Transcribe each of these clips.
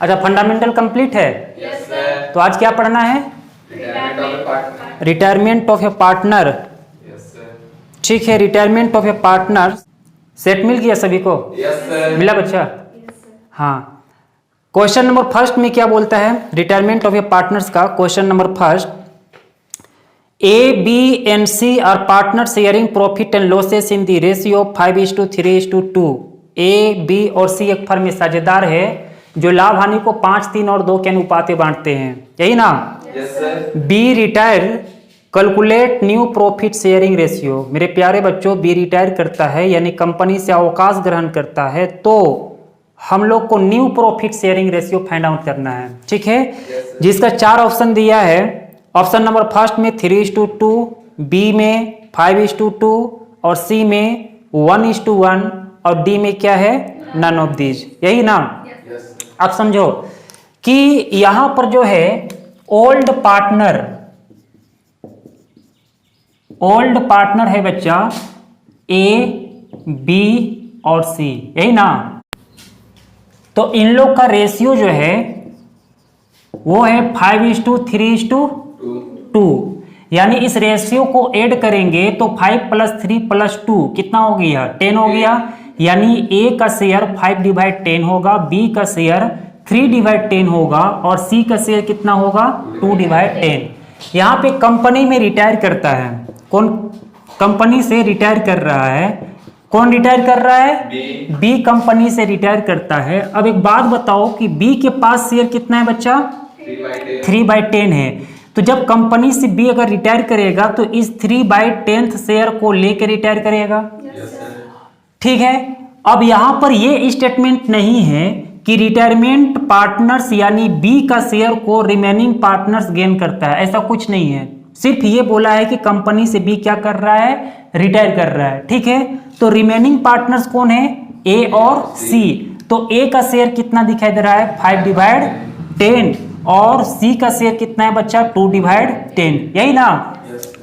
अच्छा, fundamental complete है। Yes sir. तो आज क्या पढ़ना है? Retirement of a partner. Yes sir. ठीक है, retirement of a partner. Set मिल गया सभी को? Yes sir. मिला बच्चा? हाँ। क्वेश्चन नंबर फर्स्ट में क्या बोलता है रिटायरमेंट ऑफ ए पार्टनर्स का? Question number first, A B and C are partner sharing profit and losses in the ratio 5:3:2। A B और सी एक फर्म में साझेदार है जो लाभ हानि को 5, 3 और 2 के अनुपात में बांटते हैं, यही ना? Yes sir. B retire calculate new profit sharing ratio. मेरे प्यारे बच्चों, बी रिटायर करता है यानी कंपनी से अवकाश ग्रहण करता है, तो हम लोग को new profit sharing ratio find out करना है। ठीक है, जिसका 4 ऑप्शन दिया है। ऑप्शन नंबर फर्स्ट में 3:2, बी में 5:2 और सी में 1:1 और डी में क्या है? नन ऑफ दीज, यही ना? आप समझो कि यहां पर जो है ओल्ड पार्टनर है बच्चा ए बी और सी, यही ना? तो इन लोग का रेशियो जो है वो है 5:3:2, यानी इस रेशियो को ऐड करेंगे तो 5 + 3 + 2 कितना हो गया? 10 हो गया। यानी ए का शेयर 5/10 होगा, बी का शेयर 3/10 होगा और सी का शेयर कितना होगा? 2/10। यहाँ पे कंपनी में रिटायर करता है कौन? कंपनी से रिटायर कर रहा है कौन? रिटायर कर रहा है बी कंपनी से रिटायर करता है। अब एक बात बताओ कि बी के पास शेयर कितना है बच्चा? 3/10 है। तो जब कंपनी से बी अगर रिटायर करेगा तो इस 3/10 शेयर को लेकर रिटायर करेगा। ठीक है, अब यहां पर ये स्टेटमेंट नहीं है कि रिटायरमेंट पार्टनर्स यानी बी का शेयर को रिमेनिंग पार्टनर्स गेन करता है, ऐसा कुछ नहीं है। सिर्फ ये बोला है कि कंपनी से बी क्या कर रहा है? रिटायर कर रहा है। ठीक है, तो रिमेनिंग पार्टनर्स कौन है? ए और सी। तो ए का शेयर कितना दिखाई दे रहा है? 5/10 और सी का शेयर कितना है बच्चा? 2/10, यही ना?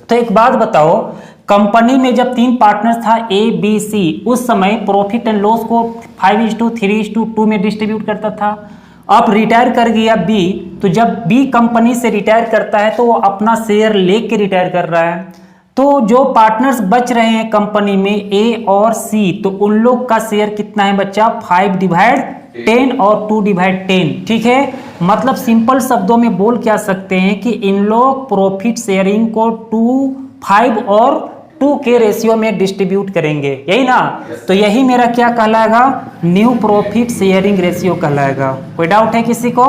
तो एक बात बताओ, कंपनी में जब 3 पार्टनर्स था ए बी सी, उस समय प्रॉफिट एंड लॉस को 5:3:2 में डिस्ट्रीब्यूट करता था। अब रिटायर कर गया बी, तो जब बी कंपनी से रिटायर करता है तो वो अपना शेयर लेके रिटायर कर रहा है। तो जो पार्टनर्स बच रहे हैं कंपनी में ए और सी, तो उन लोग का शेयर कितना है बच्चा? 5/10 और 2/10। ठीक है, मतलब सिंपल शब्दों में बोल क्या सकते हैं कि इन लोग प्रॉफिट शेयरिंग को 2, 5 और 2 के रेशियो में डिस्ट्रीब्यूट करेंगे, यही ना? तो यही मेरा क्या कहलाएगा? न्यू प्रॉफिट शेयरिंग रेशियो कहलाएगा। कोई डाउट है किसी को?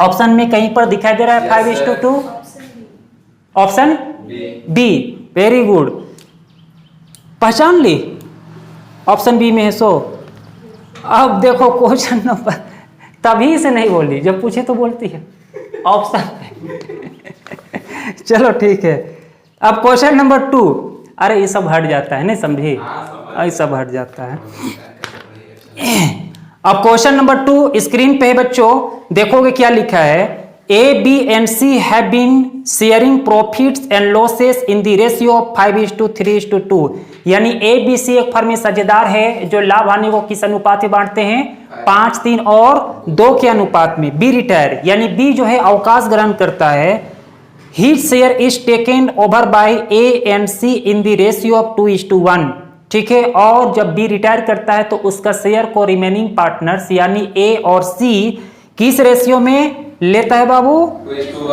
ऑप्शन में कहीं पर दिखाई दे रहा है 5:2? ऑप्शन बी, वेरी गुड, पहचान ली? ऑप्शन बी में है। सो अब देखो क्वेश्चन नंबर, तभी से नहीं बोली, जब पूछे तो बोलती है ऑप्शन। चलो ठीक है, अब क्वेश्चन नंबर 2। अरे ये सब हट जाता है, नहीं समझे? ये सब हट जाता है। अब क्वेश्चन नंबर 2 स्क्रीन पे है बच्चों, देखोगे क्या लिखा है? A B and c have been sharing profits and losses in the ratio of 5:3:2। यानी ए बी सी एक फर्म में साझेदार है जो लाभ हानि को किस अनुपात में बांटते हैं? 5, 3 और 2 के अनुपात में। बी रिटायर यानी बी जो है अवकाश ग्रहण करता है। His share is taken over by A and C in the ratio of 2:1। ठीक है, और जब बी रिटायर करता है तो उसका शेयर को रिमेनिंग पार्टनर्स यानी ए और सी किस रेशियो में लेता है बाबू?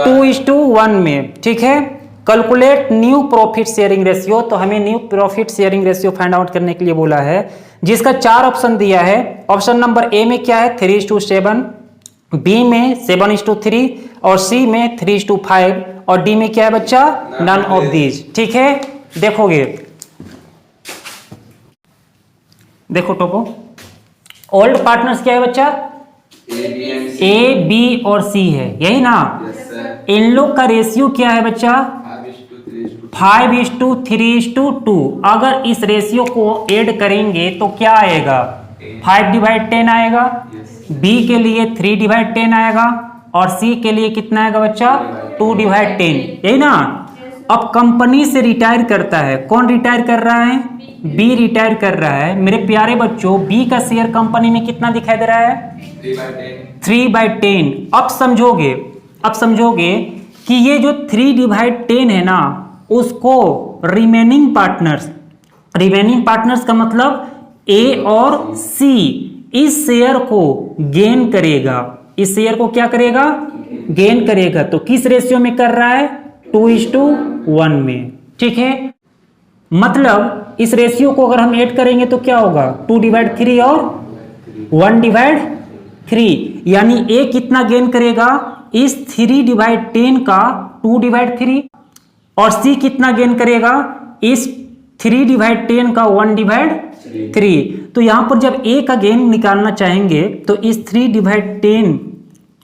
2:1 में। ठीक है, calculate new profit sharing ratio. तो हमें new profit sharing ratio find out करने के लिए बोला है, जिसका 4 ऑप्शन दिया है। ऑप्शन नंबर ए में क्या है? 3:7, बी में 7:3 और सी में 3:5 और डी में क्या है बच्चा? None of these. ठीक है, देखोगे, देखो टोको, ओल्ड पार्टनर्स क्या है बच्चा? ए बी और सी है, यही ना? इन लोग का रेशियो क्या है बच्चा? 5:3:2। अगर इस रेशियो को ऐड करेंगे तो क्या आएगा? 5/10 आएगा, बी के लिए 3/10 आएगा और सी के लिए कितना आएगा बच्चा? 2/10, यही ना? अब कंपनी से रिटायर करता है, कौन रिटायर कर रहा है? बी रिटायर कर रहा है। मेरे प्यारे बच्चों, बी का शेयर कंपनी में कितना दिखाई दे रहा है? 3/10। अब समझोगे कि ये जो 3/10 है ना, उसको रिमेनिंग पार्टनर्स का मतलब ए और सी इस शेयर को गेन करेगा। इस शेयर को क्या करेगा? गेन करेगा। तो किस रेशियो में कर रहा है? 2:1 में। ठीक है, मतलब इस रेशियो को अगर हम ऐड करेंगे तो क्या होगा? 2/3 और 1/3, यानी ए कितना गेन करेगा? इस 3/10 का 2/3, और सी कितना गेन करेगा? इस 3/10 का 1/3। तो यहां पर जब ए का गेन निकालना चाहेंगे तो इस 3/10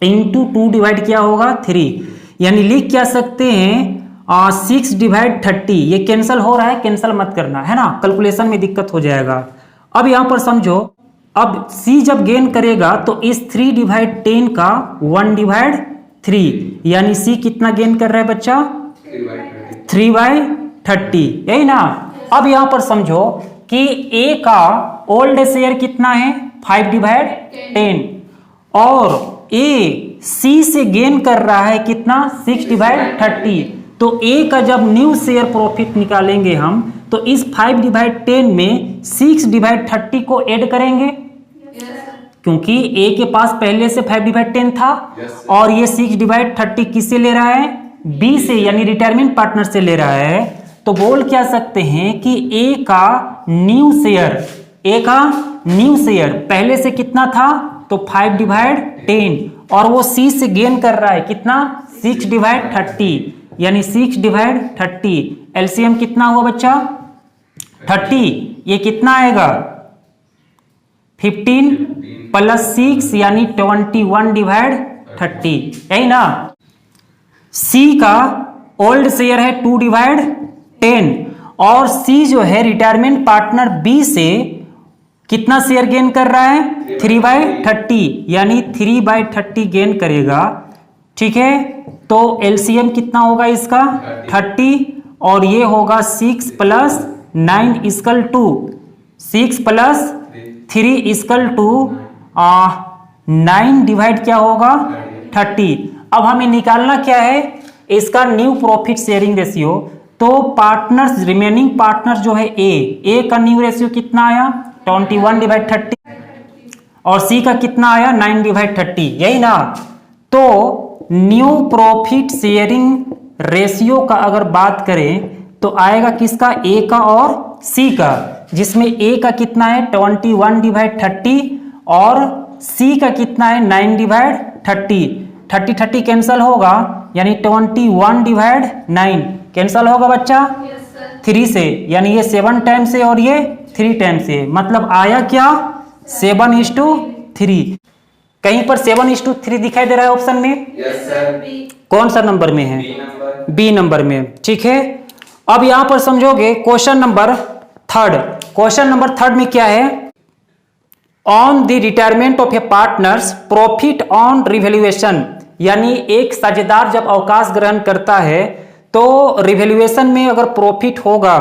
इंटू 2 क्या होगा? 3, यानी लिख क्या सकते हैं? 6/30। ये कैंसल हो रहा है, कैंसल मत करना है ना, कैलकुलेशन में दिक्कत हो जाएगा। अब यहां पर समझो, अब सी जब गेन करेगा तो इस 3/10 का 1/3, यानी सी कितना गेन कर रहा है बच्चा? 3/30, यही ना। अब यहां पर समझो कि ए का ओल्ड शेयर कितना है? 5/10, और ए सी से गेन कर रहा है कितना? 6/30। तो ए का जब न्यू शेयर प्रॉफिट निकालेंगे हम, तो इस 5/10 में 6/30 को ऐड करेंगे, क्योंकि ए के पास पहले से 5/10 था, और ये 6/30 किससे ले रहा है? बी से, यानी रिटायरमेंट पार्टनर से ले रहा है। तो बोल क्या सकते हैं कि ए का न्यू शेयर पहले से कितना था? तो 5/10, और वो सी से गेन कर रहा है कितना? 6/30, यानी 6/30। एलसीएम कितना हुआ बच्चा? 30। ये कितना आएगा? 15 + 6 यानी 21/30, यही ना। सी का ओल्ड शेयर है 2/10, और सी जो है रिटायरमेंट पार्टनर बी से कितना शेयर गेन कर रहा है? 3/30, यानी 3/30 गेन करेगा। ठीक है, तो एलसीएम कितना होगा इसका? 30, और ये होगा 6 + 9 = 6 + 3 = 9 डिवाइड क्या होगा? 30। अब हमें निकालना क्या है? इसका न्यू प्रॉफिट शेयरिंग रेशियो। तो पार्टनर्स, रिमेनिंग पार्टनर्स जो है ए का न्यू रेशियो कितना आया? 21/30, और सी का कितना आया? 9/30, यही ना। तो न्यू प्रॉफिट शेयरिंग रेशियो का अगर बात करें तो आएगा किसका? ए का और सी का, जिसमें ए का कितना है? 21/30, और सी का कितना है? 9/30। 30 कैंसल होगा, यानी 21/9 कैंसल होगा बच्चा? 3 से, यानी ये 7 टाइम्स है और ये 3 टाइम्स है, मतलब आया क्या? 7:3। कहीं पर 7:3 दिखाई दे रहा है ऑप्शन में? Yes sir. कौन सा नंबर में है? बी नंबर में। ठीक है, अब यहां पर समझोगे क्वेश्चन नंबर 3। क्वेश्चन नंबर 3 में क्या है? On the retirement of a partners profit on revaluation, यानी एक साझेदार जब अवकाश ग्रहण करता है तो रिवैल्यूएशन में अगर प्रॉफिट होगा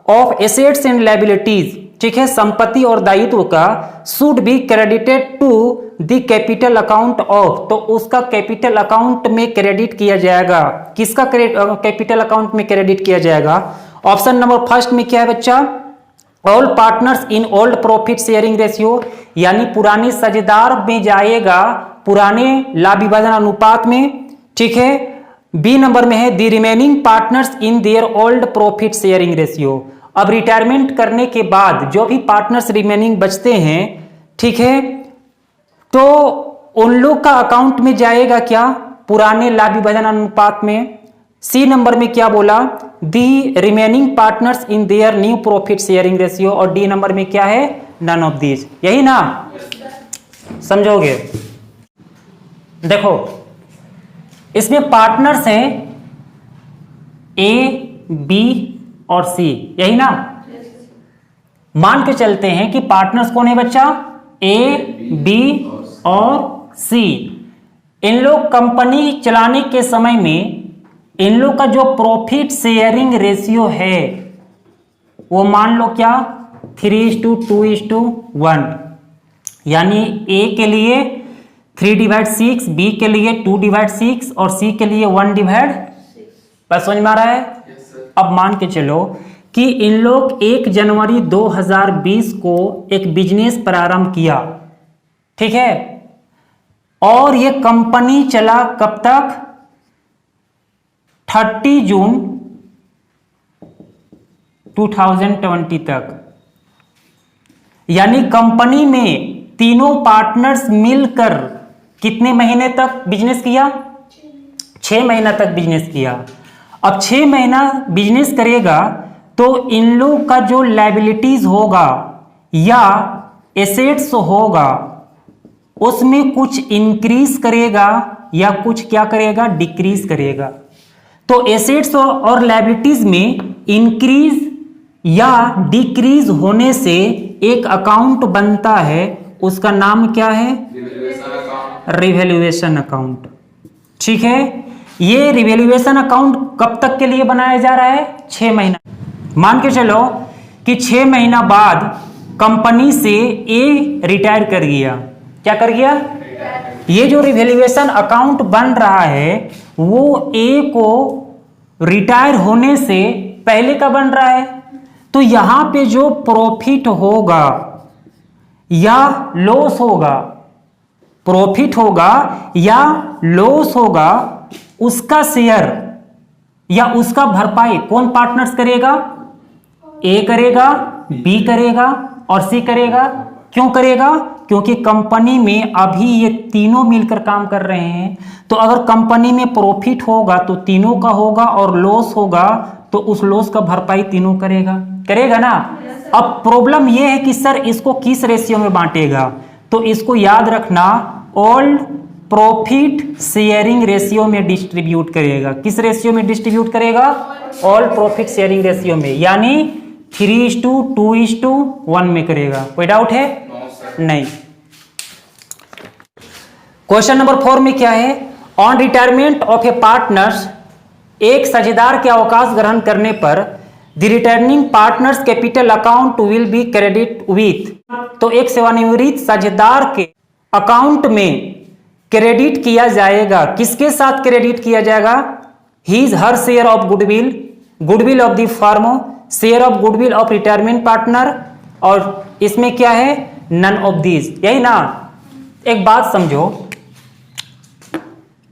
ऑफ एसेट्स एंड लायबिलिटीज, ठीक है, संपत्ति और दायित्व का, should be credited to the capital account of, तो उसका कैपिटल अकाउंट में क्रेडिट किया जाएगा। किसका कैपिटल अकाउंट में क्रेडिट किया जाएगा? ऑप्शन नंबर 1 में क्या है बच्चा? All partners in old profit sharing ratio, यानी पुराने साझेदार में जाएगा, पुराने लाभ विभाजन अनुपात में। ठीक है, बी नंबर में है the remaining partners in their old profit sharing ratio. अब रिटायरमेंट करने के बाद जो भी पार्टनर्स रिमेनिंग बचते हैं, ठीक है, तो उन लोग का अकाउंट में जाएगा क्या? पुराने लाभ विभाजन अनुपात में। सी नंबर में क्या बोला? The remaining partners in their new profit sharing ratio, और डी नंबर में क्या है? नन ऑफ दीज, यही ना। समझोगे? देखो, इसमें पार्टनर्स हैं ए, बी और सी, यही ना। मान के चलते हैं कि पार्टनर्स कौन है बच्चा? ए, बी और सी। इन लोग कंपनी चलाने के समय में इन लोग का जो प्रॉफिट शेयरिंग रेशियो है वो मान लो क्या? 3:2:1, यानी ए के लिए 3/6, बी के लिए 2/6 और सी के लिए 1/। बस समझ में आ रहा है। Yes, sir. अब मान के चलो कि इन लोग 1 जनवरी 2020 को एक बिजनेस प्रारंभ किया, ठीक है, और ये कंपनी चला कब तक? 30 जून 2020 तक। यानी कंपनी में तीनों पार्टनर्स मिलकर कितने महीने तक बिजनेस किया? 6 महीना तक बिजनेस किया। अब 6 महीना बिजनेस करेगा तो इन लोग का जो लायबिलिटीज होगा या एसेट्स होगा उसमें कुछ इंक्रीज करेगा या कुछ क्या करेगा? डिक्रीज करेगा। तो एसेट्स और लायबिलिटीज में इंक्रीज या डिक्रीज होने से एक अकाउंट बनता है, उसका नाम क्या है? Revaluation account. Revaluation account. ठीक है, ये रिवैल्यूएशन अकाउंट कब तक के लिए बनाया जा रहा है? 6 महीना। मान के चलो कि 6 महीना बाद कंपनी से ए रिटायर कर गया। क्या कर गया? ये जो रिवैल्यूएशन अकाउंट बन रहा है वो ए को रिटायर होने से पहले का बन रहा है। तो यहां पे जो प्रॉफिट होगा या लॉस होगा, प्रॉफिट होगा या लॉस होगा, उसका शेयर या उसका भरपाई कौन पार्टनर्स करेगा? ए करेगा, बी करेगा और सी करेगा। क्यों करेगा? क्योंकि कंपनी में अभी ये तीनों मिलकर काम कर रहे हैं। तो अगर कंपनी में प्रॉफिट होगा तो तीनों का होगा और लॉस होगा तो उस लॉस का भरपाई तीनों करेगा ना। अब प्रॉब्लम ये है कि सर इसको किस रेशियो में बांटेगा? तो इसको याद रखना, ऑल प्रॉफिट शेयरिंग रेशियो में डिस्ट्रीब्यूट करेगा। किस रेशियो में डिस्ट्रीब्यूट करेगा? ऑल प्रॉफिट शेयरिंग रेशियो में, यानी 3:2:1 में करेगा। कोई डाउट है? No, sir. नहीं। क्वेश्चन नंबर 4 में क्या है? On retirement of a partners, एक साझेदार के अवकाश ग्रहण करने पर the returning partners capital account will be credit with. तो एक सेवानिवृत्त साझेदार के अकाउंट में क्रेडिट किया जाएगा। किसके साथ क्रेडिट किया जाएगा? His her share of goodwill, goodwill of the firm, share of goodwill of retirement partner, और इसमें क्या है? None of these. यही ना। एक बात समझो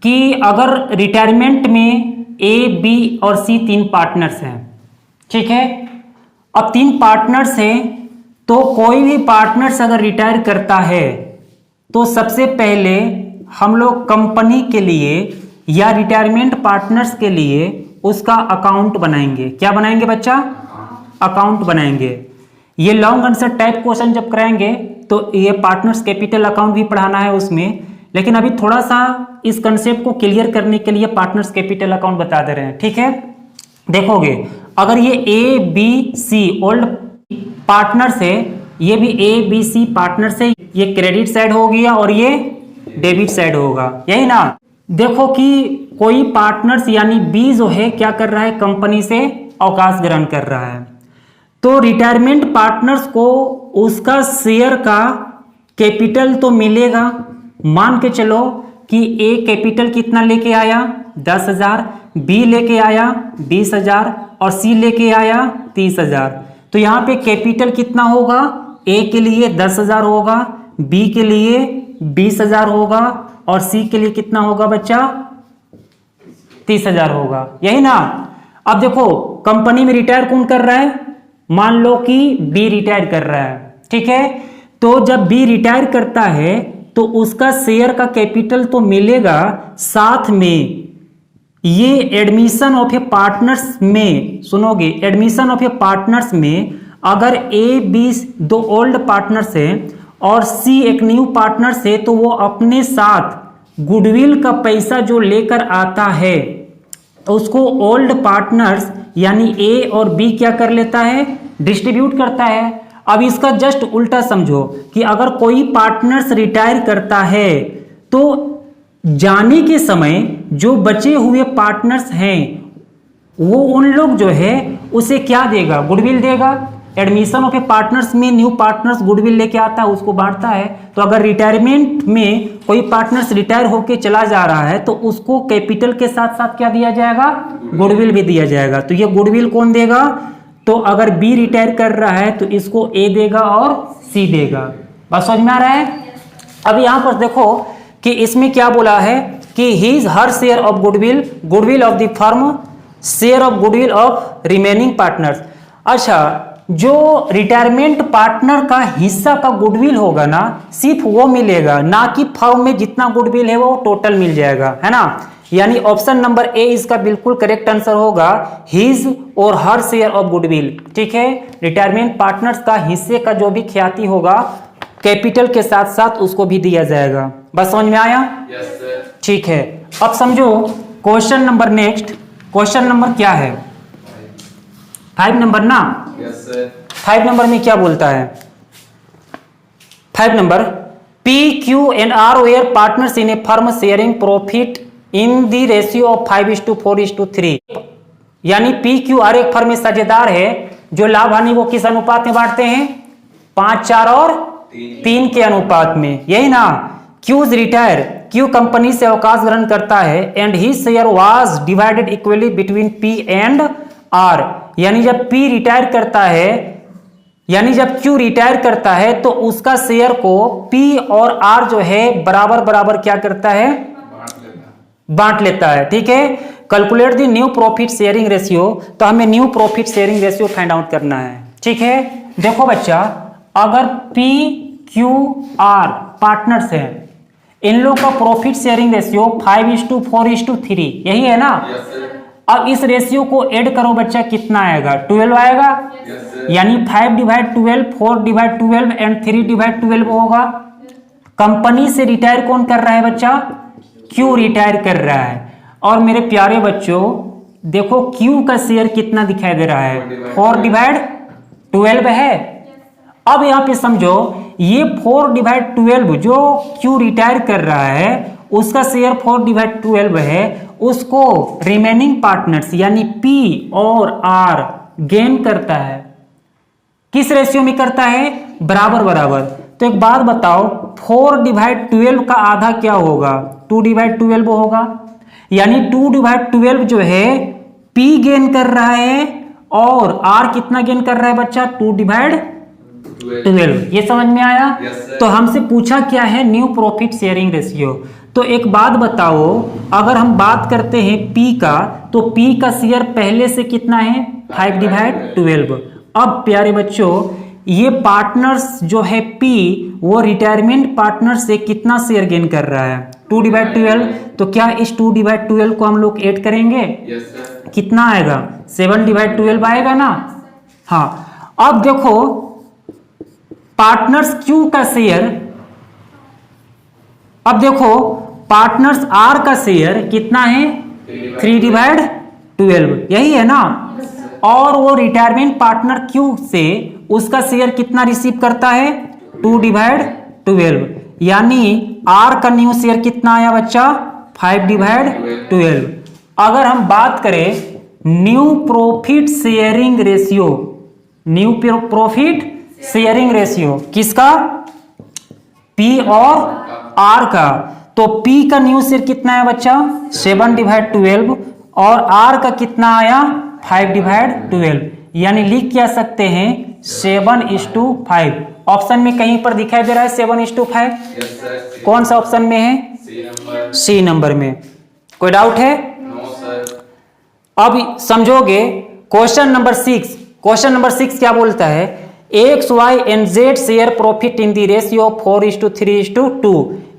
कि अगर रिटायरमेंट में ए, बी और सी 3 पार्टनर्स हैं, ठीक है। अब 3 पार्टनर्स हैं तो कोई भी पार्टनर्स अगर रिटायर करता है तो सबसे पहले हम लोग कंपनी के लिए या रिटायरमेंट पार्टनर्स के लिए उसका अकाउंट बनाएंगे। क्या बनाएंगे बच्चा? अकाउंट बनाएंगे। ये लॉन्ग आंसर टाइप क्वेश्चन जब कराएंगे तो ये पार्टनर्स कैपिटल अकाउंट भी पढ़ाना है उसमें, लेकिन अभी थोड़ा सा इस कंसेप्ट को क्लियर करने के लिए पार्टनर्स कैपिटल अकाउंट बता दे रहे हैं। ठीक है, देखोगे अगर ये a b c old partners है, ये भी ए बी सी पार्टनर्स है, ये क्रेडिट साइड हो गया और ये डेबिट साइड होगा। यही ना। देखो कि कोई पार्टनर्स यानी बी जो है क्या कर रहा है? कंपनी से अवकाश ग्रहण कर रहा है। तो रिटायरमेंट पार्टनर्स को उसका शेयर का कैपिटल तो मिलेगा। मान के चलो कि ए कैपिटल कितना लेके आया? 10,000, बी लेके आया 20,000 और सी लेके आया 30,000। तो यहाँ पे कैपिटल कितना होगा? ए के लिए 10,000 होगा, बी के लिए 20,000 होगा और सी के लिए कितना होगा बच्चा? 30,000 होगा। यही ना। अब देखो कंपनी में रिटायर कौन कर रहा है? मान लो कि बी रिटायर कर रहा है, ठीक है। तो जब बी रिटायर करता है तो उसका शेयर का कैपिटल तो मिलेगा, साथ में ये एडमिशन ऑफ ए पार्टनर्स में, सुनोगे, एडमिशन ऑफ ए पार्टनर्स में अगर ए बी 2 ओल्ड पार्टनर्स है और सी एक न्यू पार्टनर्स है तो वो अपने साथ गुडविल का पैसा जो लेकर आता है तो उसको ओल्ड पार्टनर्स यानी ए और बी क्या कर लेता है? डिस्ट्रीब्यूट करता है। अब इसका जस्ट उल्टा समझो कि अगर कोई पार्टनर्स रिटायर करता है तो जाने के समय जो बचे हुए पार्टनर्स हैं वो उन लोग जो है उसे क्या देगा? गुडविल देगा। एडमिशन ऑफ ए पार्टनर्स में न्यू पार्टनर्स गुडविल लेके आता है, उसको बांटता है। तो अगर रिटायरमेंट में कोई पार्टनर्स रिटायर होके चला जा रहा है तो उसको कैपिटल के साथ साथ क्या दिया जाएगा, गुडविल भी दिया जाएगा। तो ये गुडविल कौन देगा, तो अगर बी रिटायर कर रहा है तो इसको ए देगा और सी देगा। बस समझ में आ रहा है। अब यहां पर देखो कि इसमें क्या बोला है कि his her share of goodwill, goodwill of the firm, share of goodwill of remaining partners. अच्छा, जो रिटायरमेंट पार्टनर का हिस्सा का गुडविल होगा ना, सिर्फ वो मिलेगा, ना कि फर्म में जितना गुडविल है वो टोटल मिल जाएगा, है ना। यानी ऑप्शन नंबर ए इसका बिल्कुल करेक्ट आंसर होगा, हिज और हर शेयर ऑफ गुडविल। ठीक है, रिटायरमेंट पार्टनर्स का हिस्से का जो भी ख्याति होगा कैपिटल के साथ साथ उसको भी दिया जाएगा। बस समझ में आया? Yes sir. ठीक है, अब समझो question number next. Question number क्या है, 5 नंबर ना। Yes sir. 5 नंबर में क्या बोलता है, 5 number, P, Q and R were partners in a firm sharing profit in the ratio of 5:4:3। यानी P, Q, R एक फर्म में साझेदार है जो लाभ हानि को किस अनुपात में बांटते हैं, 5, 4 और 3 के अनुपात में, यही ना। Q रिटायर, Q कंपनी से अवकाश ग्रहण करता है and his share was divided equally between P and R। यानी जब P रिटायर करता है, यानी जब Q रिटायर करता है तो उसका शेयर को P और R जो है बराबर बराबर क्या करता है, बांट लेता है। ठीक है, calculate the new profit sharing ratio. तो हमें new profit sharing ratio find out करना है। ठीक है, देखो बच्चा, अगर P, Q, R पार्टनर्स हैं, इन लोग का प्रॉफिट शेयरिंग रेशियो 5:4:3 यही है ना। Yes sir. अब इस रेशियो को ऐड करो बच्चा, कितना आएगा, 12 आएगा। Yes sir. यानी 5/12, 4/12 एंड 3/12 होगा। कंपनी से रिटायर कौन कर रहा है बच्चा, Q रिटायर कर रहा है। और मेरे प्यारे बच्चों देखो Q का शेयर कितना दिखाई दे रहा है, 4/12 है। अब यहां पे समझो, ये 4/12 जो Q रिटायर कर रहा है उसका शेयर 4/12 है, उसको रिमेनिंग पार्टनर्स यानी P और R गेन करता है। किस रेशियो में करता है, बराबर बराबर। तो एक बात बताओ, 4/12 का आधा क्या होगा, 2/12 होगा। यानी 2/12 जो है P गेन कर रहा है और R कितना गेन कर रहा है बच्चा, 2/12। ये समझ में आया? yes, तो हमसे पूछा क्या है, न्यू प्रॉफिट शेयरिंग रेशियो। तो एक बात बताओ, अगर हम बात करते हैं P का, तो P का शेयर पहले से कितना है, 5/12। अब प्यारे बच्चों, ये पार्टनर्स जो है P, वो रिटायरमेंट पार्टनर से कितना शेयर गेन कर रहा है, 2/12। तो क्या इस 2/12 को हम लोग ऐड करेंगे, यस सर। कितना आएगा, 7/12 आएगा ना। हाँ, अब देखो पार्टनर्स Q का शेयर, अब देखो पार्टनर्स R का शेयर कितना है, 3/12 यही है ना। और वो रिटायरमेंट पार्टनर Q से उसका शेयर कितना रिसीव करता है, 2/12। यानी R का न्यू शेयर कितना आया बच्चा, 5/12। अगर हम बात करें new profit sharing ratio, new profit sharing ratio किसका, P और R का, तो P का न्यू शेयर कितना है बच्चा, 7/12 और R का कितना आया, 5/12। यानी लिख क्या सकते हैं, 7:5। ऑप्शन में कहीं पर दिखाई दे रहा है 7:5, यस सर। कौन सा ऑप्शन में है, सी नंबर। सी नंबर में। कोई डाउट है? No sir. अब समझोगे क्वेश्चन नंबर 6। क्वेश्चन नंबर 6 क्या बोलता है, X, Y and Z share profit in the ratio 4:3:2।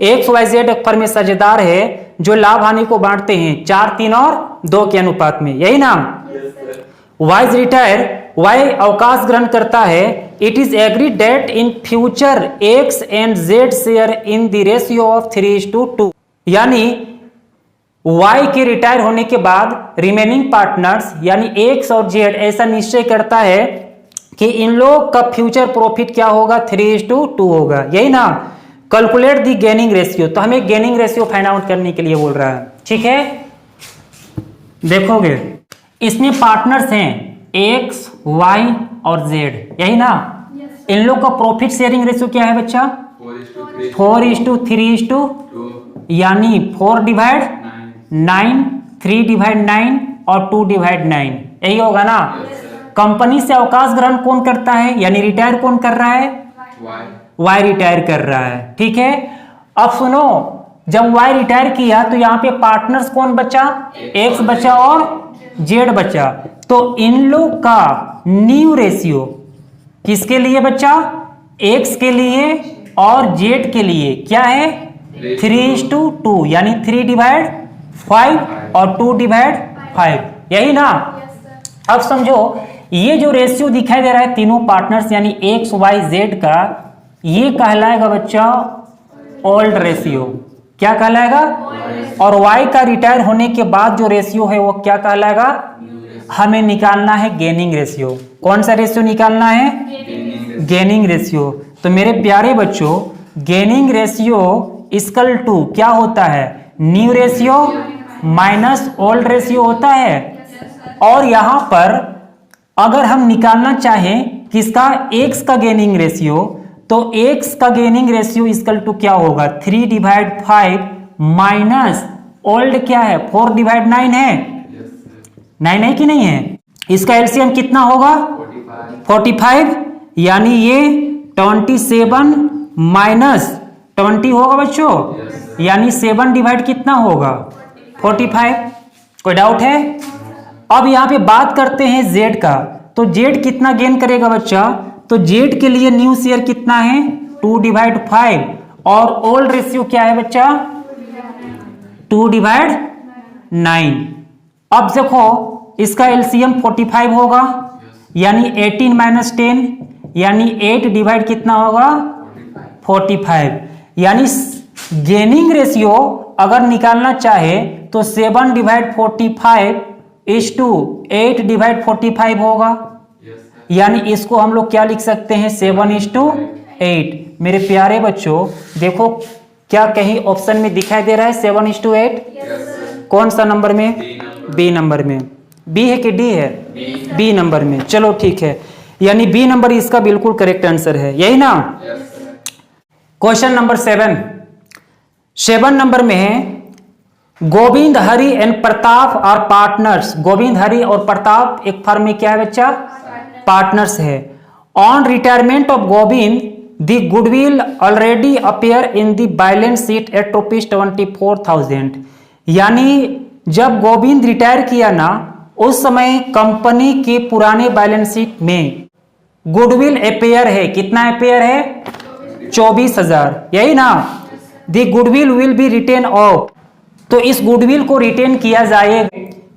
X, Y, Z एक फर्म में साझेदार है जो लाभ हानि को बांटते हैं 4, 3 और 2 के अनुपात में, यही ना। Y रिटायर, Y अवकाश ग्रहण करता है। It is agreed that in future X and Z share in the ratio of 3:2। यानी Y के रिटायर होने के बाद रिमेनिंग पार्टनर्स यानी X और Z ऐसा निश्चय करता है कि इन लोग का फ्यूचर प्रॉफिट क्या होगा, 3:2 होगा, यही ना। कैलकुलेट दी गेनिंग रेशियो, तो हमें गेनिंग रेशियो फाइंड आउट करने के लिए बोल रहा है। ठीक है, देखोगे इसमें पार्टनर्स हैं X, Y और जेड, यही ना। इन लोग का प्रॉफिट शेयरिंग रेशियो क्या है बच्चा? 4:3:2, यानी 4/9, 3/9 और 2/9, यही होगा ना। कंपनी से अवकाश ग्रहण कौन करता है, यानी रिटायर कौन कर रहा है? वाई रिटायर कर रहा है, ठीक है। अब सुनो, जब वाई रिटायर किया तो यहाँ पे पार्टनर्स कौन बचा? एक्स बचा और जेड बचा। तो इन लोग का न्यू रेशियो किसके लिए बचा? एक्स के लिए और जेड के लिए क्या है? 3:2, यानी 3/5 और 2/5, यही ना। अब समझो, ये जो रेशियो दिखाई दे रहा है तीनों पार्टनर्स यानी एक्स वाई जेड का, ये कहलाएगा बच्चा ओल्ड रेशियो। क्या कहलाएगा? और वाई का रिटायर होने के बाद जो रेशियो है वो क्या कहलाएगा? हमें निकालना है गेनिंग रेशियो। कौन सा रेशियो निकालना है? Gaining ratio. तो मेरे प्यारे बच्चों, गेनिंग रेशियो इक्वल टू क्या होता है? New ratio minus old ratio होता है। और यहां पर अगर हम निकालना चाहें किसका? एक्स का गेनिंग रेशियो, तो एक्स का गेनिंग रेशियो इक्वल टू क्या होगा? 3/5 माइनस ओल्ड क्या है? 4/9 है, 9 है कि नहीं है? इसका एलसीएम कितना होगा? 45, यानी ये 27 माइनस 20 होगा बच्चों, यानी 7 डिवाइड कितना होगा? 45। कोई डाउट है? अब यहां पे बात करते हैं जेड का। तो जेड कितना गेन करेगा बच्चा? तो जेड के लिए न्यू शेयर कितना है? 2/5 और ओल्ड रेशियो क्या है बच्चा? 2/9। अब देखो, इसका एलसीएम 45 होगा, यानी 18 माइनस 10, यानी 8 डिवाइड कितना होगा? 45। यानी गेनिंग रेशियो अगर निकालना चाहे तो 7/45 8/45 होगा। यानी इसको हम लोग क्या लिख सकते हैं? 7:8। मेरे प्यारे बच्चों देखो, क्या कहीं ऑप्शन में दिखाई दे रहा है 7:8? कौन सा नंबर में? बी नंबर में। बी है कि डी है? बी नंबर में। चलो ठीक है, यानी बी नंबर इसका बिल्कुल करेक्ट आंसर है, यही ना। क्वेश्चन नंबर 7 नंबर में है, Govind Hari and Pratap are partners. Govind Hari और प्रताप एक फर्म में क्या है बच्चा? पार्टनर्स है। On retirement of Govind the goodwill already appear in the balance sheet at ₹24,000। यानी जब गोविंद रिटायर किया ना, उस समय कंपनी के पुराने बैलेंस शीट में गुडविल अपेयर है। कितना अपेयर है? 24,000, यही ना। The goodwill will be written off, तो इस गुडविल को रिटेन किया जाएगा।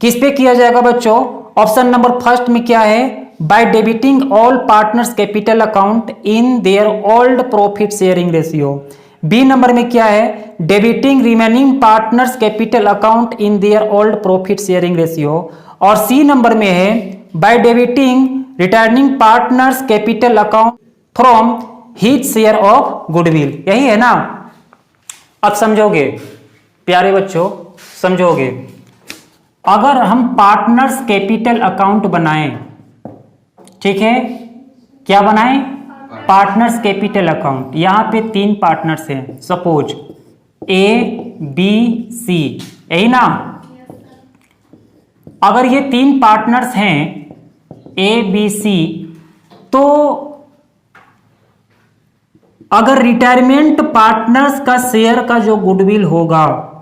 किस पे किया जाएगा बच्चों? ऑप्शन नंबर फर्स्ट में क्या है? By debiting all partners capital account in their old profit sharing ratio. B number में क्या है? Debiting remaining partners capital account in their old profit sharing ratio. और सी नंबर में है by debiting retiring partners capital account from his share of goodwill, यही है ना। अब समझोगे प्यारे बच्चों, समझोगे, अगर हम पार्टनर्स कैपिटल अकाउंट बनाएं, ठीक है, क्या बनाएं? Partners capital account. यहां पे 3 पार्टनर्स हैं, सपोज ए बी सी, यही ना। अगर ये 3 पार्टनर्स हैं ए बी सी, तो अगर रिटायरमेंट पार्टनर्स का शेयर का जो गुडविल होगा,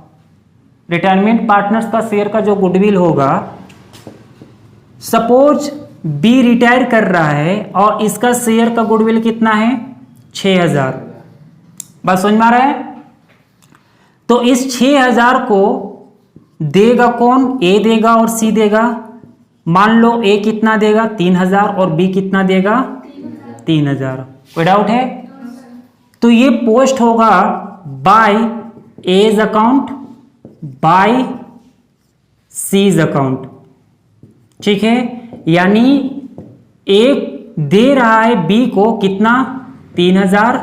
रिटायरमेंट पार्टनर्स का शेयर का जो गुडविल होगा, सपोज बी रिटायर कर रहा है और इसका शेयर का गुडविल कितना है? 6,000। बात समझ में आ रहा है? तो इस 6,000 को देगा कौन? ए देगा और सी देगा। मान लो ए कितना देगा? 3,000 और बी कितना देगा? 3,000। कोई डाउट है? तो ये पोस्ट होगा by A's account by C's account, ठीक है। यानी एक दे रहा है बी को कितना? 3,000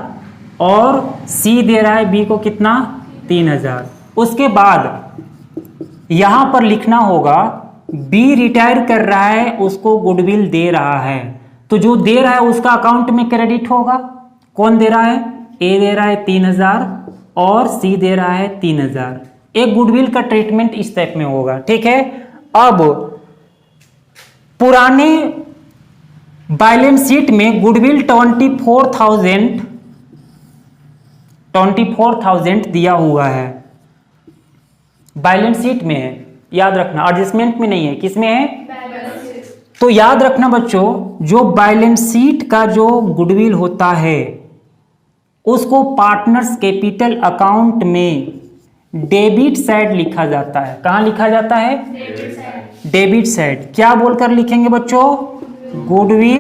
और सी दे रहा है बी को कितना? 3,000। उसके बाद यहां पर लिखना होगा बी रिटायर कर रहा है, उसको गुडविल दे रहा है, तो जो दे रहा है उसका अकाउंट में क्रेडिट होगा। कौन दे रहा है? ए दे रहा है 3000 और सी दे रहा है 3000। एक गुडविल का ट्रीटमेंट इस टाइप में होगा, ठीक है। अब पुराने बैलेंस शीट में गुडविल 24,000 दिया हुआ है, बैलेंस शीट में है, याद रखना, एडजस्टमेंट में नहीं है। किस में है? तो याद रखना बच्चों, जो बैलेंस शीट का जो गुडविल होता है उसको पार्टनर्स कैपिटल अकाउंट में डेबिट साइड लिखा जाता है। कहां लिखा जाता है? Debit side. क्या बोलकर लिखेंगे बच्चों? Goodwill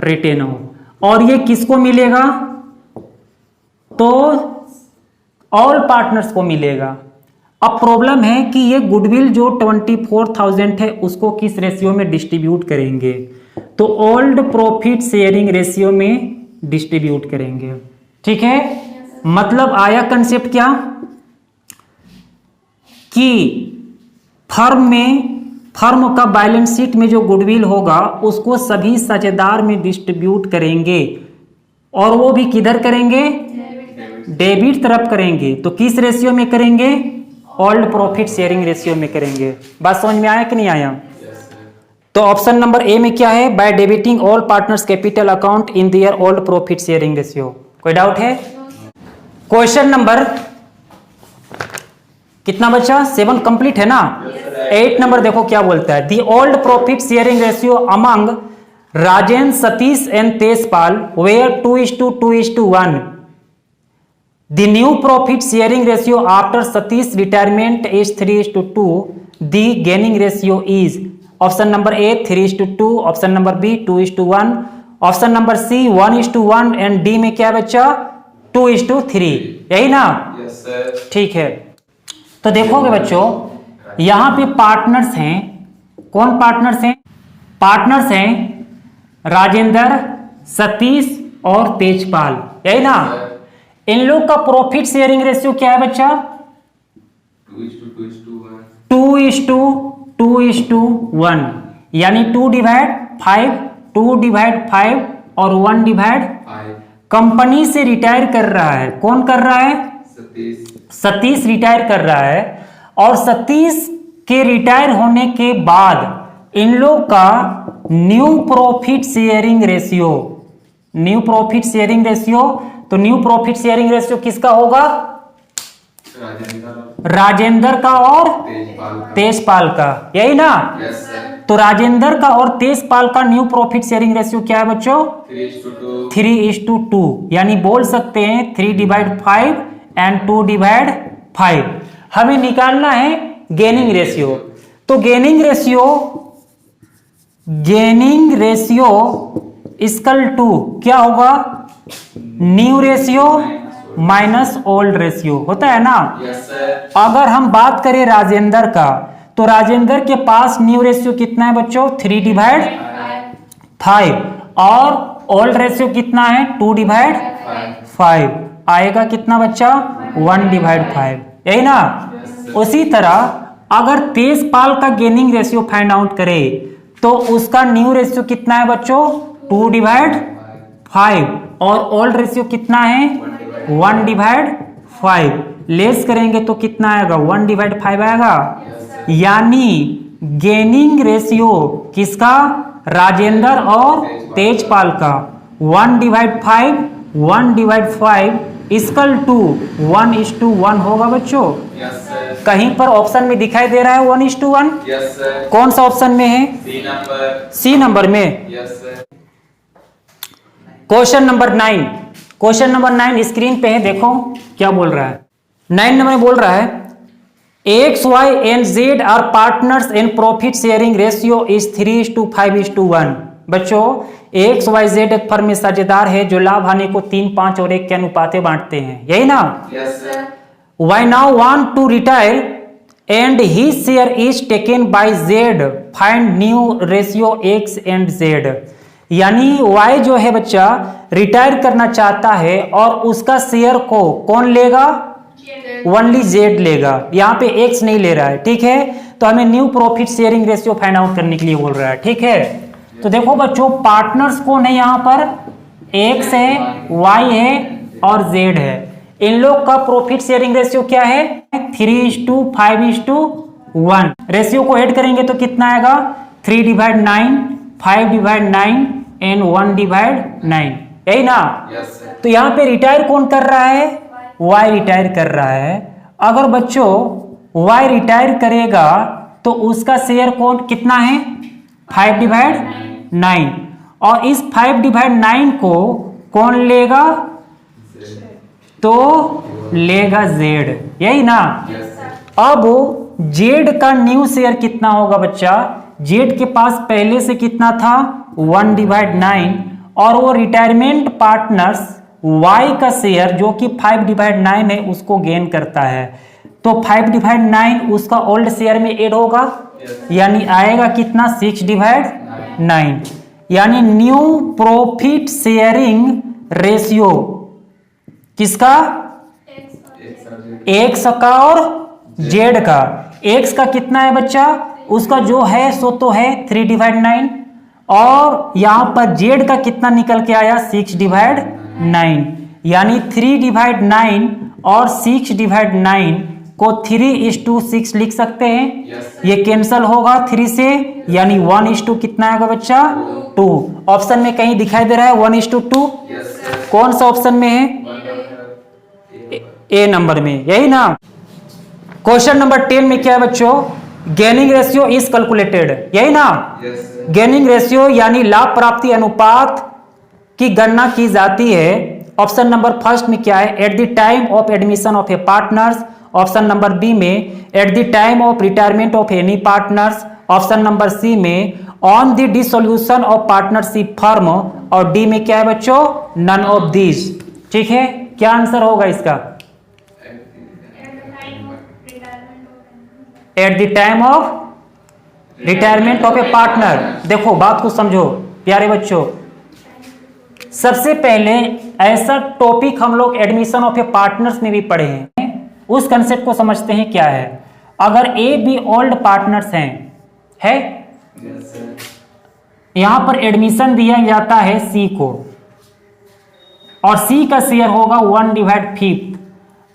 written off. और ये किसको मिलेगा? तो ऑल पार्टनर्स को मिलेगा। अब प्रॉब्लम है कि ये गुडविल जो 24,000 है उसको किस रेशियो में डिस्ट्रीब्यूट करेंगे? तो ओल्ड प्रॉफिट शेयरिंग रेशियो में डिस्ट्रीब्यूट करेंगे, ठीक है। मतलब आया कंसेप्ट क्या कि फर्म का बैलेंस शीट में जो गुडविल होगा उसको सभी साझेदार में डिस्ट्रीब्यूट करेंगे, और वो भी किधर करेंगे? डेबिट तरफ करेंगे। तो किस रेशियो में करेंगे? ओल्ड प्रॉफिट शेयरिंग रेशियो में करेंगे। बात समझ में आया कि नहीं आया? तो ऑप्शन नंबर ए में क्या है? By debiting all partners capital account in their old profit sharing ratio. कोई डाउट है? क्वेश्चन नंबर कितना बचा? 7 कंप्लीट है ना। 8 नंबर देखो क्या बोलता है। The old profit sharing ratio among Rajendra, Satish and Tejpal were 2:2:1। The new profit sharing ratio after Satish retirement is 3:2. The gaining ratio is option number A 3:2, option number B 2:1, option number C 1:1 and D में क्या बच्चा? 2:3। यही ना? Yes sir. ठीक है। तो देखोगे बच्चों यहां पे पार्टनर्स हैं। कौन पार्टनर्स हैं? पार्टनर्स हैं राजेंद्र, सतीश और तेजपाल, यही ना। इन लोग का प्रॉफिट शेयरिंग रेशियो क्या है बच्चा? 2:2:1 यानी 2/5, 2/5 और 1/5। कंपनी से रिटायर कर रहा है। कौन कर रहा है? सतीश रिटायर कर रहा है। और सतीश के रिटायर होने के बाद इन लोग का न्यू प्रॉफिट शेयरिंग रेशियो, तो न्यू प्रॉफिट शेयरिंग रेशियो किसका होगा? राजेंद्र का और तेजपाल का, यही ना। Yes sir. तो राजेंद्र का और तेजपाल का न्यू प्रॉफिट शेयरिंग रेशियो क्या है बच्चों? 3:2, यानी बोल सकते हैं 3/5 एंड 2/5। हमें निकालना है गेनिंग रेशियो। तो गेनिंग रेशियो इक्वल टू क्या होगा? New ratio minus old ratio होता है ना। Yes sir. अगर हम बात करें राजेंद्र का, तो राजेंद्र के पास न्यू रेशियो कितना है बच्चों? 3/5 और ओल्ड रेशियो कितना है? 2/5 आएगा कितना बच्चा? 1/5, यही ना। उसी तरह अगर तेजपाल का गेनिंग रेशियो फाइंड आउट करे तो उसका न्यू रेशियो कितना है बच्चों? 2/5 और ओल्ड रेशियो कितना है? 1/5। लेस करेंगे तो कितना आएगा? 1/5 आएगा। यानी गेनिंग रेशियो किसका? राजेंद्र और तेजपाल का 1/5 इक्वल टू 1:1 होगा बच्चों। Yes sir. कहीं पर ऑप्शन में दिखाई दे रहा है 1:1? Yes sir. कौन सा ऑप्शन में है? सी नंबर में। Yes sir. Question number 9 screen पे है, देखो क्या बोल रहा है। 9 नंबर में बोल रहा है X, Y and Z are partners in profit sharing ratio is 3:5:1। बच्चों X, Y, Z एक फर्म में साझेदार है जो लाभ हानि को 3, 5 और 1 के अनुपाते बांटते हैं, यही ना। Yes sir. Y now want to retire and his share is taken by Z. Find new ratio X and Z. यानी Y जो है बच्चा रिटायर करना चाहता है और उसका शेयर को कौन लेगा? ओनली Z लेगा। यहाँ पे X नहीं ले रहा है, ठीक है। तो हमें new profit sharing ratio find out करने के लिए बोल रहा है, ठीक है। तो देखो बच्चों पार्टनर्स कौन है यहाँ पर, एक्स है, वाई है और जेड है। इन लोग का प्रॉफिट शेयरिंग रेशियो क्या है, 3:5:1। रेशियो को ऐड करेंगे तो कितना आएगा, 3/9, 5/9 एंड 1/9, यही ना। Yes, sir. तो यहाँ पे रिटायर कौन कर रहा है, वाई रिटायर कर रहा है। अगर बच्चों वाई रिटायर करेगा तो उसका शेयर कौन कितना है, 5/9, और इस 5/9 को कौन लेगा, तो लेगा जेड, यही ना। Yes, sir. अब जेड का न्यू शेयर कितना होगा बच्चा, जेड के पास पहले से कितना था, 1/9, और वो रिटायरमेंट पार्टनर्स वाई का शेयर जो कि 5/9 है उसको गेन करता है। तो 5/9 उसका ओल्ड शेयर में ऐड होगा, यानी आएगा कितना, 6/9, यानी न्यू प्रॉफिट शेयरिंग रेशियो किसका, एक्स का और जेड का। एक्स का कितना है बच्चा, उसका जो है सो तो है 3/9, और यहां पर जेड का कितना निकल के आया, 6/9, यानी 3/9 और 6/9 को 3:6 लिख सकते हैं। Yes, ये कैंसल होगा 3 से, यानी 1:2 कितना आएगा बच्चा, 2। ऑप्शन में कहीं दिखाई दे रहा है 1:2, Yes, sir. कौन सा ऑप्शन में है, ए नंबर में, यही ना। क्वेश्चन नंबर 10 में क्या है बच्चों, गेनिंग रेशियो इज कैलकुलेटेड, यही ना। Yes, sir. गेनिंग रेशियो यानी लाभ प्राप्ति अनुपात की गणना की जाती है। ऑप्शन नंबर फर्स्ट में क्या है, at the time of admission of a partners. Option number B में at the time of retirement of any partners. Option number C में on the dissolution of partnership firm, और D में क्या है बच्चों, नन ऑफ दीज। ठीक है, क्या आंसर होगा इसका, eight the time of retirement of a partner. देखो बात को समझो प्यारे बच्चों, सबसे पहले ऐसा टॉपिक हम लोग एडमिशन ऑफ ए पार्टनर्स में भी पढ़े हैं, उस कंसेप्ट को समझते हैं क्या है। अगर ए बी ओल्ड पार्टनर्स हैं, है Yes, sir. यहां पर एडमिशन दिया जाता है सी को, और सी का शेयर होगा 1/5,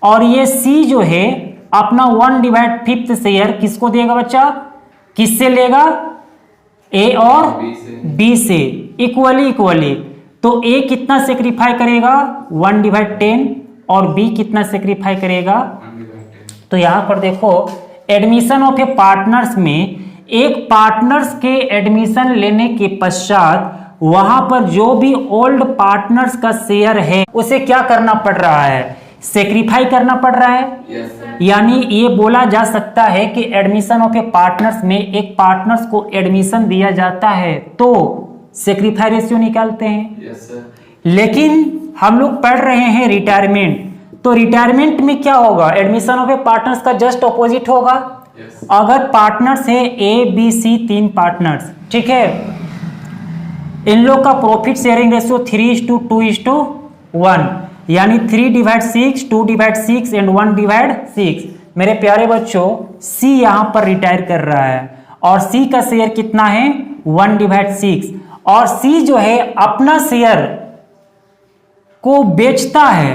और ये सी जो है अपना 1/5 शेयर किसको देगा बच्चा, किससे लेगा, ए और B से. बी से इक्वली। तो ए कितना सेक्रीफाई करेगा, 1/10, और बी कितना सेक्रीफाई करेगा। 1/10. तो यहां पर देखो एडमिशन ऑफ ए पार्टनर्स में एक पार्टनर्स के एडमिशन लेने के पश्चात वहां पर जो भी ओल्ड पार्टनर्स का शेयर है उसे क्या करना पड़ रहा है, सेक्रीफाई करना पड़ रहा है। Yes, sir. यानी ये बोला जा सकता है कि एडमिशन ऑफ ए पार्टनर्स में एक पार्टनर्स को एडमिशन दिया जाता है तो सेक्रीफाई रेशियो निकालते हैं। Yes, sir. लेकिन हम लोग पढ़ रहे हैं रिटायरमेंट, तो रिटायरमेंट में क्या होगा, एडमिशन ऑफ ए पार्टनर्स का जस्ट ऑपोजिट होगा। Yes. अगर पार्टनर्स है ए बी सी 3 पार्टनर्स, ठीक है, इन लोग का प्रॉफिट शेयरिंग रेशियो 3:2:1, यानी 3/6, 2/6 एंड 1/6। मेरे प्यारे बच्चों सी यहां पर रिटायर कर रहा है और सी का शेयर कितना है, 1/6, और सी जो है अपना शेयर को बेचता है,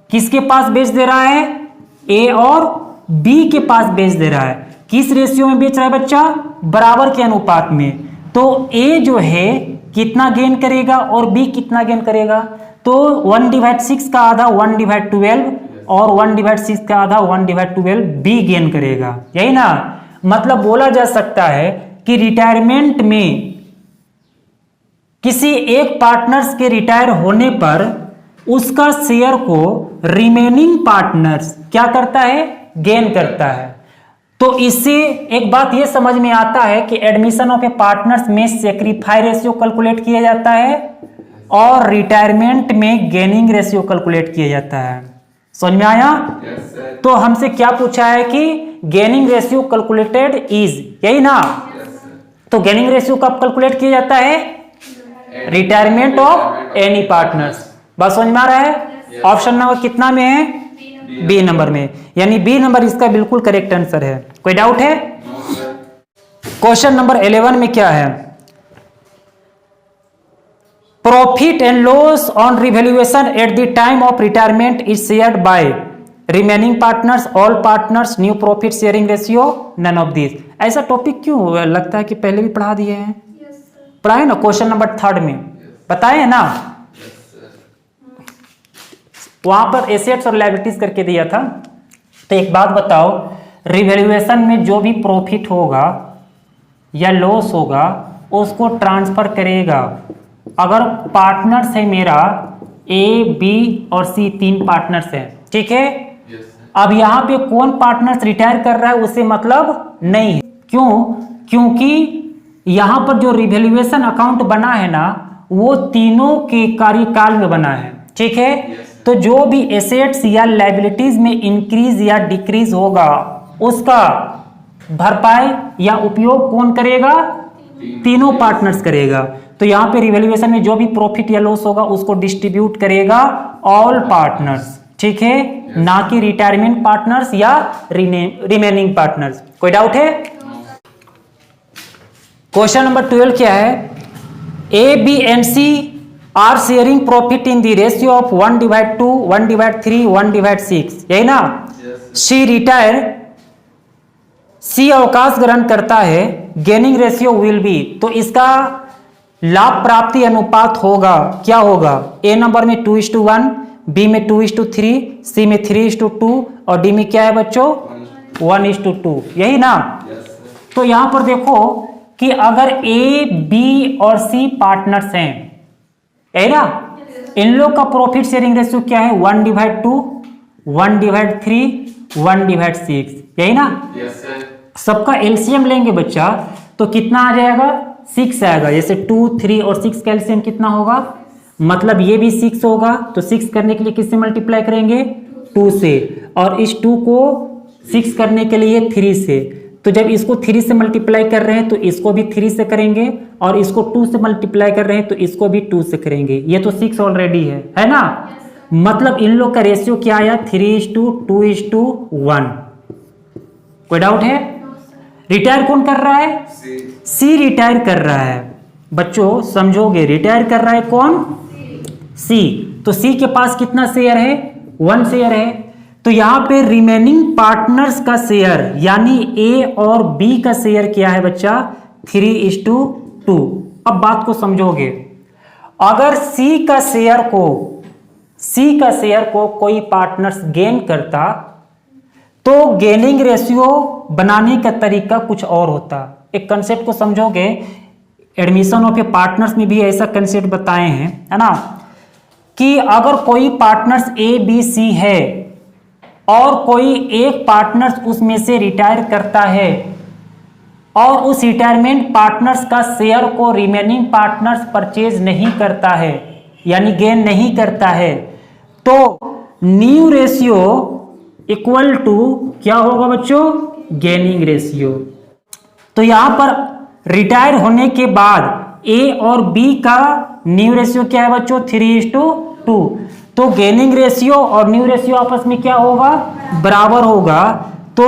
किसके पास बेच दे रहा है, ए और बी के पास बेच दे रहा है। किस रेशियो में बेच रहा है बच्चा, बराबर के अनुपात में। तो ए जो है कितना गेन करेगा और बी कितना गेन करेगा, तो 1/6 का आधा 1/12 और 1/6 का आधा 1/12 बी गेन करेगा, यही ना। मतलब बोला जा सकता है कि रिटायरमेंट में किसी एक पार्टनर्स के रिटायर होने पर उसका शेयर को रिमेनिंग पार्टनर्स क्या करता है, गेन करता है। तो इससे एक बात यह समझ में आता है कि एडमिशन ऑफ ए पार्टनर्स में सेक्रीफाई रेशियो कैलकुलेट किया जाता है और रिटायरमेंट में गेनिंग रेशियो कैलकुलेट किया जाता है। समझ में आया। Yes, sir. तो हमसे क्या पूछा है कि गेनिंग रेशियो कैलकुलेटेड इज, यही ना। Yes, sir. तो गेनिंग रेशियो कब कैलकुलेट किया जाता है, रिटायरमेंट ऑफ एनी पार्टनर्स। बस समझ में आ रहा है। ऑप्शन नंबर कितना में है, बी नंबर में, यानी बी नंबर इसका बिल्कुल करेक्ट आंसर है। कोई डाउट है। No, sir. क्वेश्चन नंबर 11 में क्या है, profit and loss on revaluation at the time of retirement is shared by remaining partners, all partners, new profit sharing ratio, none of this. ऐसा topic क्यों लगता है कि पहले भी पढ़ा दिए हैं? पढ़ाए ना, क्वेश्चन नंबर 3 में बताए ना, वहां पर एसेट्स और लायबिलिटीज करके दिया था। तो एक बात बताओ, रिवैल्यूएशन में जो भी प्रॉफिट होगा या लॉस होगा उसको ट्रांसफर करेगा। अगर पार्टनर्स है मेरा ए, बी और सी, 3 पार्टनर्स हैं, ठीक है। अब यहां पे कौन पार्टनर्स रिटायर कर रहा है उससे मतलब नहीं है। क्यों? क्योंकि यहां पर जो रिवैल्यूएशन अकाउंट बना है ना, वो तीनों के कार्यकाल में बना है, ठीक है। तो जो भी एसेट्स या लायबिलिटीज में इंक्रीज या डिक्रीज होगा उसका भरपाई या उपयोग कौन करेगा? तीनों पार्टनर्स करेगा। तो यहां पे रिवैल्यूएशन में जो भी प्रॉफिट या लॉस होगा उसको डिस्ट्रीब्यूट करेगा ऑल पार्टनर्स, ठीक है, ना कि रिटायरमेंट पार्टनर्स या रिमेनिंग पार्टनर्स। कोई डाउट है? क्वेश्चन नंबर 12 क्या है? ए, B and C are sharing profit in the ratio of 1/2, 1/3, 1/6, यही ना। सी रिटायर, सी अवकाश ग्रहण करता है, गेनिंग रेशियो विल बी। तो इसका लाभ प्राप्ति अनुपात होगा, क्या होगा? ए नंबर में 2:1, बी में 2:3, सी में 3:2 और डी में क्या है बच्चों? 1:2, यही ना। तो यहां पर देखो कि अगर ए, बी और सी पार्टनर्स हैं, है ना, इन लोग का प्रॉफिट शेयरिंग रेशियो क्या है? 1/2, 1/3, 1/6, यही ना। सबका एलसीएम लेंगे बच्चा तो कितना आ जाएगा? 6 आएगा। जैसे 2, 3 और 6 का एलसीएम कितना होगा? मतलब ये भी 6 होगा, तो 6 करने के लिए किससे मल्टीप्लाई करेंगे? 2 से, और इस 2 को 6 करने के लिए 3 से। तो जब इसको 3 से मल्टीप्लाई कर रहे हैं तो इसको भी 3 से करेंगे, और इसको 2 से मल्टीप्लाई कर रहे हैं तो इसको भी 2 से करेंगे। ये तो 6 ऑलरेडी है ना। मतलब इन लोग का रेशियो क्या आया? 3:2:1। कोई डाउट है? रिटायर कौन कर रहा है? सी रिटायर कर रहा है। बच्चों समझोगे, रिटायर कर रहा है कौन? सी। तो सी के पास कितना शेयर है? 1 शेयर है। तो यहां पे रिमेनिंग पार्टनर्स का शेयर यानी ए और बी का शेयर क्या है बच्चा? 3:2। अब बात को समझोगे, अगर सी का शेयर को कोई पार्टनर्स गेन करता तो गेनिंग रेशियो बनाने का तरीका कुछ और होता। एक कंसेप्ट को समझोगे, एडमिशन ऑफ ए पार्टनर्स में भी ऐसा कंसेप्ट बताए हैं, है ना, कि अगर कोई पार्टनर्स ए, बी, सी है और कोई एक पार्टनर्स उसमें से रिटायर करता है और उस रिटायरमेंट पार्टनर्स का शेयर को रिमेनिंग पार्टनर्स परचेज नहीं करता है, यानी गेन नहीं करता है, तो न्यू रेशियो इक्वल टू क्या होगा बच्चों? Gaining ratio. तो यहां पर रिटायर होने के बाद ए और बी का न्यू रेशियो क्या है बच्चों? 3:2। तो गेनिंग रेशियो और न्यू रेशियो आपस में क्या होगा? बराबर होगा। तो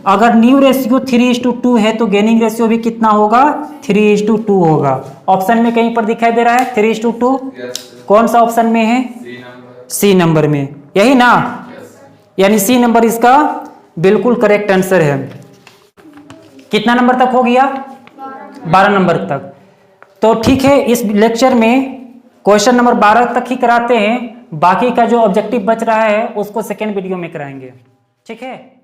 अगर न्यू रेशियो 3:2 है तो गेनिंग रेशियो भी कितना होगा? 3:2 होगा। ऑप्शन में कहीं पर दिखाई दे रहा है 3:2? कौन सा ऑप्शन में है? सी नंबर में, यही ना। यानी सी नंबर इसका बिल्कुल करेक्ट आंसर है। कितना नंबर तक हो गया? 12 नंबर तक। तो ठीक है, इस लेक्चर में क्वेश्चन नंबर 12 तक ही कराते हैं, बाकी का जो ऑब्जेक्टिव बच रहा है उसको सेकेंड वीडियो में कराएंगे, ठीक है।